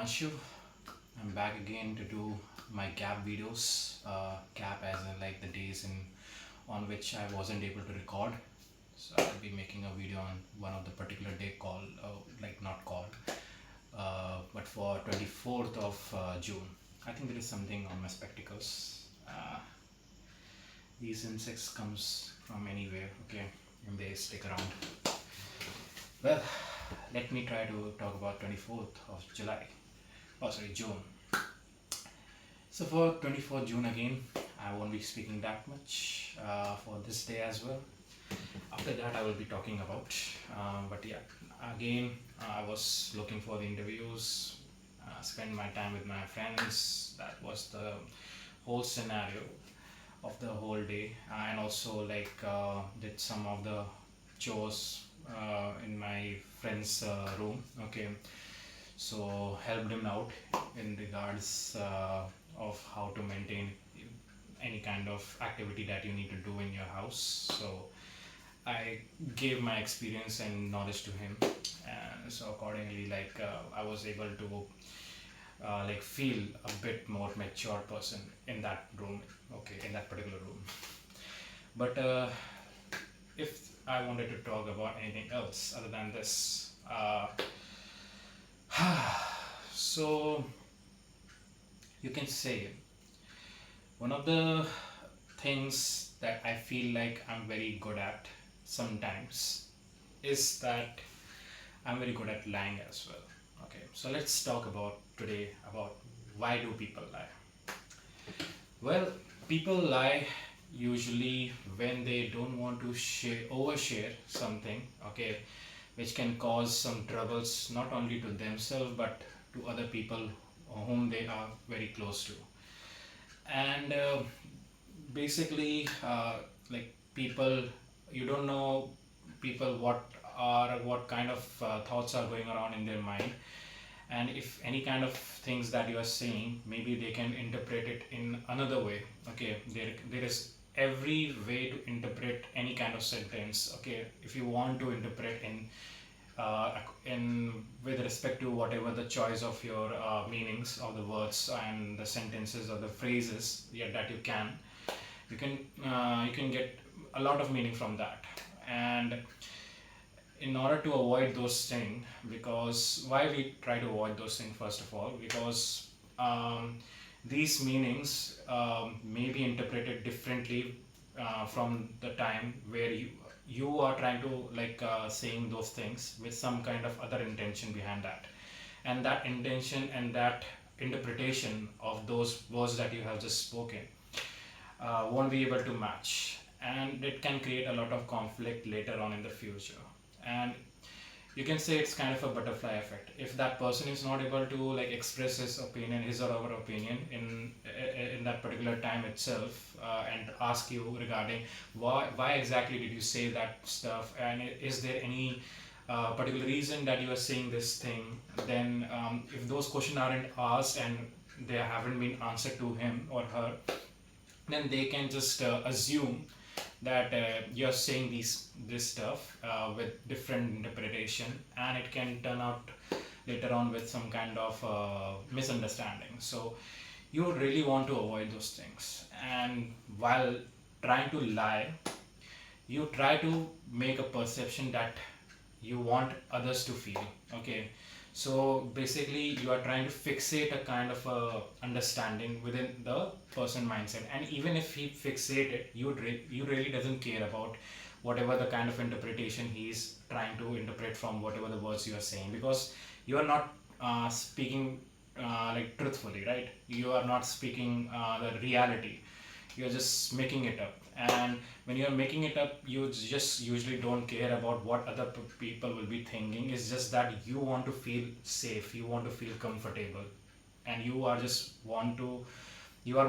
Devanshu. I'm back again to do my gap videos. Gap as in like the days in on which I wasn't able to record. So I'll be making a video on one of the particular day called, like not called, but for 24th of June. I think there is something on my spectacles. These insects comes from anywhere, okay, and they stick around. Well, let me try to talk about 24th of July. Oh, sorry, June. So for 24th June again, I won't be speaking that much for this day as well. After that, I will be talking about. But yeah, again, I was looking for the interviews, spend my time with my friends. That was the whole scenario of the whole day, and also like did some of the chores in my friend's room. Okay, so helped him out in regards of how to maintain any kind of activity that you need to do in your house. So I gave my experience and knowledge to him, and so accordingly, like I was able to like feel a bit more mature person in that room. Okay, in that particular room. But if I wanted to talk about anything else other than this, so you can say one of the things that I feel like I'm very good at sometimes is that I'm very good at lying as well. Okay, so let's talk about today about why do people lie. Well, people lie usually when they don't want to overshare something, okay, which can cause some troubles not only to themselves but to other people whom they are very close to. And basically, like people, you don't know people what kind of thoughts are going around in their mind, and if any kind of things that you are saying, maybe they can interpret it in another way. Okay, there is every way to interpret any kind of sentence. Okay, if you want to interpret in with respect to whatever the choice of your meanings of the words and the sentences or the phrases, yeah, that you can get a lot of meaning from that. And in order to avoid those things, because why we try to avoid those things, first of all, because these meanings may be interpreted differently from the time where you are trying to like saying those things with some kind of other intention behind that, and that intention and that interpretation of those words that you have just spoken won't be able to match, and it can create a lot of conflict later on in the future. And you can say it's kind of a butterfly effect. If that person is not able to like express his opinion, his or our opinion in that particular time itself, and ask you regarding why exactly did you say that stuff, and is there any particular reason that you are saying this thing, then if those questions aren't asked and they haven't been answered to him or her, then they can just assume that you're saying this stuff with different interpretation, and it can turn out later on with some kind of misunderstanding. So you really want to avoid those things, and while trying to lie, you try to make a perception that you want others to feel. Okay, so basically you are trying to fixate a kind of a understanding within the person mindset, and even if he fixate it, you really doesn't care about whatever the kind of interpretation he's trying to interpret from whatever the words you are saying, because you are not speaking like truthfully, right? You are not speaking the reality, you're just making it up. And when you're making it up, you just usually don't care about what other people will be thinking. It's just that you want to feel safe, you want to feel comfortable, and you are just you are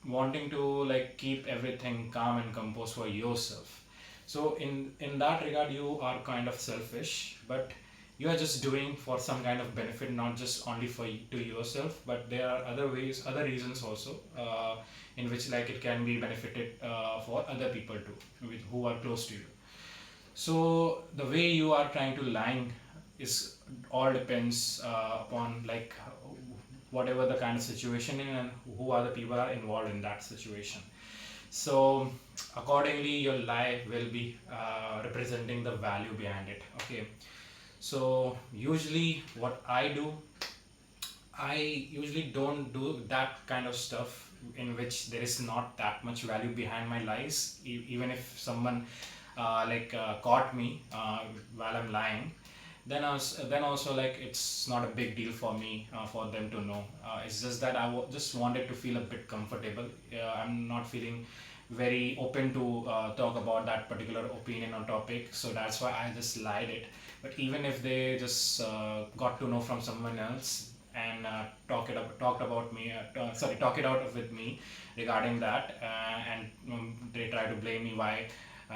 wanting to like keep everything calm and composed for yourself. So in that regard, you are kind of selfish, but you are just doing for some kind of benefit, not just only to yourself, but there are other ways, other reasons also, in which like it can be benefited for other people too, who are close to you. So the way you are trying to lying is all depends upon like whatever the kind of situation in and who are the people are involved in that situation. So accordingly your lie will be representing the value behind it. Okay, so usually what I usually don't do that kind of stuff in which there is not that much value behind my lies. Even if someone caught me while I'm lying, then also like it's not a big deal for me for them to know. It's just that just wanted to feel a bit comfortable. I'm not feeling very open to talk about that particular opinion or topic, so that's why I just lied it. But even if they just got to know from someone else and talked about me, talk it out with me regarding that, and they try to blame me why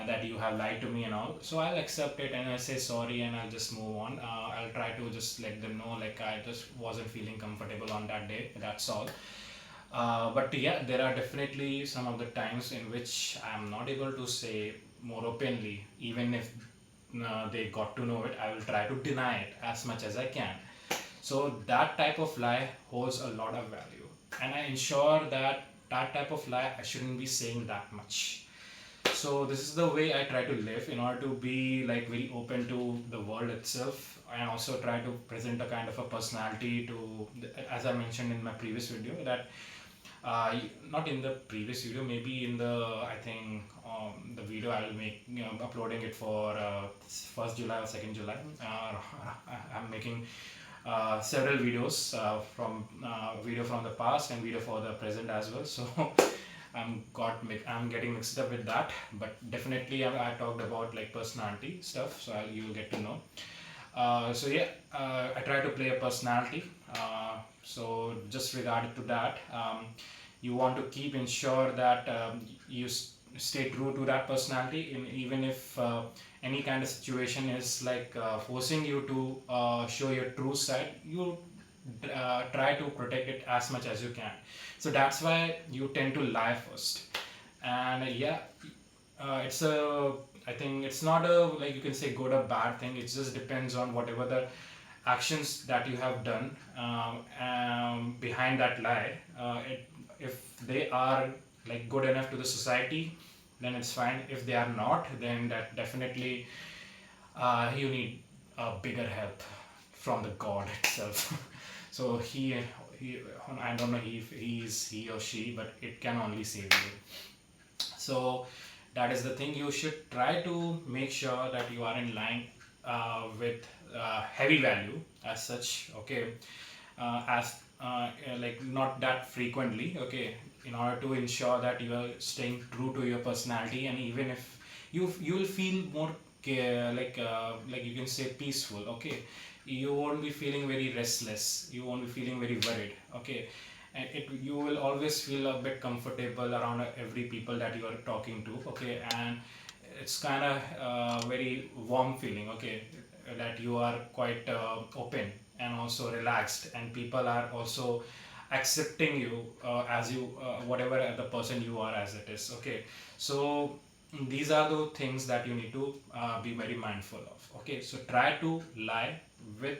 that you have lied to me and all, so I'll accept it and I say sorry and I'll just move on. I'll try to just let them know like I just wasn't feeling comfortable on that day, that's all. But yeah, there are definitely some of the times in which I'm not able to say more openly. Even if they got to know it, I will try to deny it as much as I can. So that type of lie holds a lot of value, and I ensure that that type of lie I shouldn't be saying that much. So this is the way I try to live in order to be like very open to the world itself, and also try to present a kind of a personality to, as I mentioned in my previous video, that not in the previous video, maybe in the, I think the video I will make, uploading it for 1st July or 2nd July. I'm making several videos from video from the past and video for the present as well. So I'm getting mixed up with that, but definitely I talked about like personality stuff, so you'll get to know. So yeah, I try to play a personality. So just regarding to that, you want to keep ensure that you stay true to that personality, even if any kind of situation is like forcing you to show your true side, you try to protect it as much as you can. So that's why you tend to lie first. And yeah, it's a, I think it's not a, like you can say good or bad thing, it just depends on whatever the actions that you have done behind that lie. If they are like good enough to the society, then it's fine. If they are not, then that definitely you need a bigger help from the god itself. So he I don't know if he or she, but it can only save you. So that is the thing, you should try to make sure that you are in line with heavy value as such. Okay, as like not that frequently. Okay, in order to ensure that you are staying true to your personality, and even if you will feel more like you can say peaceful. Okay, you won't be feeling very restless, you won't be feeling very worried. Okay, and you will always feel a bit comfortable around every people that you are talking to. Okay, and it's kind of very warm feeling. Okay, that you are quite open and also relaxed, and people are also accepting you as you whatever the person you are as it is. Okay, so these are the things that you need to be very mindful of. Okay, so try to lie with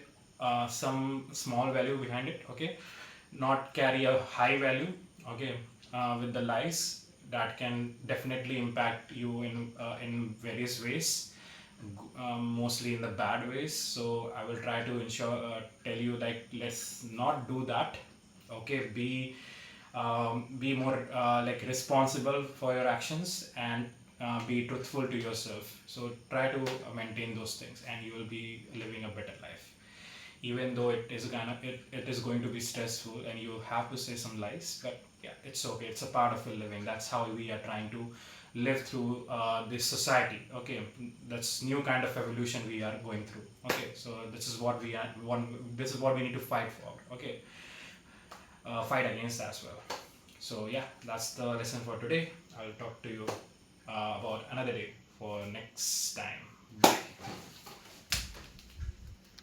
some small value behind it. Okay, not carry a high value. Okay, with the lies that can definitely impact you in various ways, mostly in the bad ways. So I will try to tell you like let's not do that. Okay, be more like responsible for your actions, and be truthful to yourself. So try to maintain those things and you will be living a better life, even though it is going to be stressful and you have to say some lies. But yeah, it's okay, it's a part of your living. That's how we are trying to live through this society. Okay, that's new kind of evolution we are going through. Okay, so this is what this is what we need to fight for. Okay, fight against as well. So yeah, that's the lesson for today. I'll talk to you about another day for next time. Bye.